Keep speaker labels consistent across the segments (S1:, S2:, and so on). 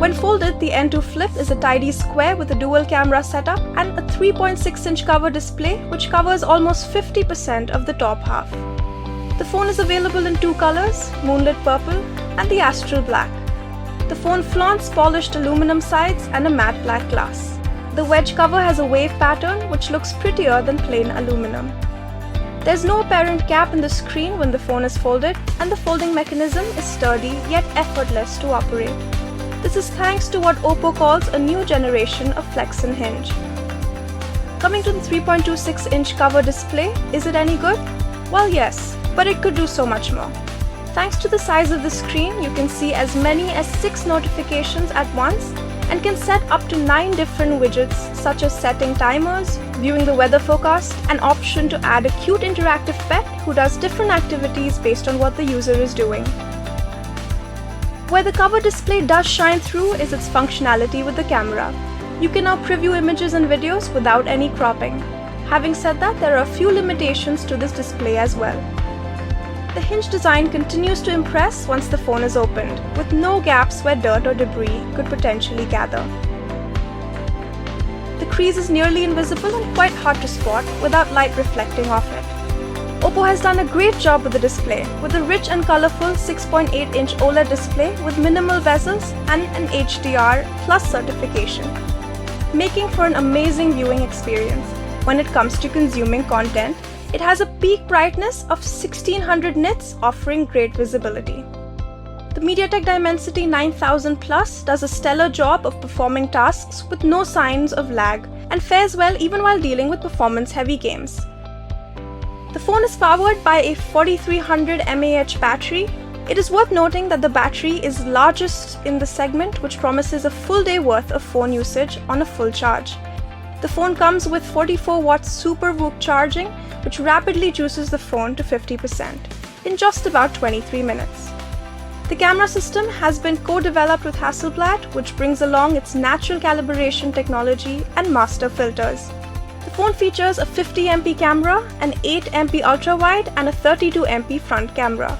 S1: When folded, the N2 Flip is a tidy square with a dual camera setup and a 3.6-inch cover display which covers almost 50% of the top half. The phone is available in two colors, Moonlit Purple and the Astral Black. The phone flaunts polished aluminum sides and a matte black glass. The wedge cover has a wave pattern which looks prettier than plain aluminum. There's no apparent gap in the screen when the phone is folded, and the folding mechanism is sturdy yet effortless to operate. This is thanks to what Oppo calls a new generation of Flexion hinge. Coming to the 3.26-inch cover display, is it any good? Well, yes, but it could do so much more. Thanks to the size of the screen, you can see as many as 6 notifications at once and can set up to 9 different widgets such as setting timers, viewing the weather forecast, an option to add a cute interactive pet who does different activities based on what the user is doing. Where the cover display does shine through is its functionality with the camera. You can now preview images and videos without any cropping. Having said that, there are a few limitations to this display as well. The hinge design continues to impress once the phone is opened, with no gaps where dirt or debris could potentially gather. The crease is nearly invisible and quite hard to spot without light reflecting off it. Oppo has done a great job with the display, with a rich and colorful 6.8-inch OLED display with minimal bezels and an HDR Plus certification, making for an amazing viewing experience. When it comes to consuming content, it has a peak brightness of 1600 nits, offering great visibility. The MediaTek Dimensity 9000 Plus does a stellar job of performing tasks with no signs of lag and fares well even while dealing with performance-heavy games. The phone is powered by a 4300 mAh battery. It is worth noting that the battery is largest in the segment, which promises a full day worth of phone usage on a full charge. The phone comes with 44 watts Super VOOC charging, which rapidly juices the phone to 50% in just about 23 minutes. The camera system has been co-developed with Hasselblad, which brings along its natural calibration technology and master filters. The phone features a 50MP camera, an 8MP ultra-wide and a 32MP front camera.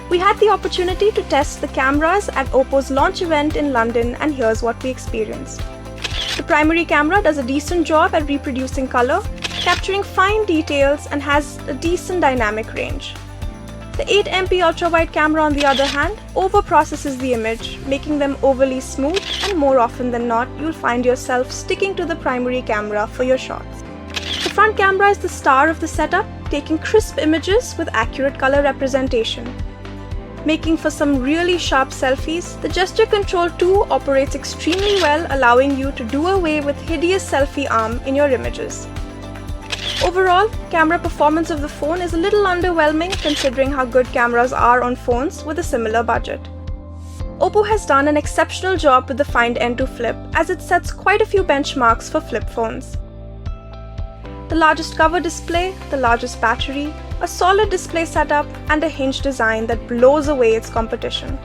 S1: We had the opportunity to test the cameras at Oppo's launch event in London, and here's what we experienced. The primary camera does a decent job at reproducing color, capturing fine details, and has a decent dynamic range. The 8MP ultra-wide camera, on the other hand, over-processes the image, making them overly smooth, and more often than not, you'll find yourself sticking to the primary camera for your shots. The front camera is the star of the setup, taking crisp images with accurate color representation. Making for some really sharp selfies, the gesture control 2 operates extremely well, allowing you to do away with hideous selfie arm in your images. Overall, camera performance of the phone is a little underwhelming considering how good cameras are on phones with a similar budget. Oppo has done an exceptional job with the Find N2 Flip, as it sets quite a few benchmarks for flip phones. The largest cover display, the largest battery, a solid display setup, and a hinge design that blows away its competition.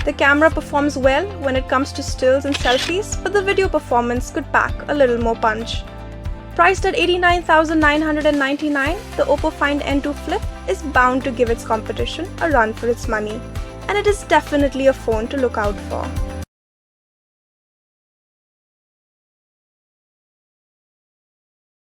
S1: The camera performs well when it comes to stills and selfies, but the video performance could pack a little more punch. Priced at $89,999, the Oppo Find N2 Flip is bound to give its competition a run for its money, and it is definitely a phone to look out for.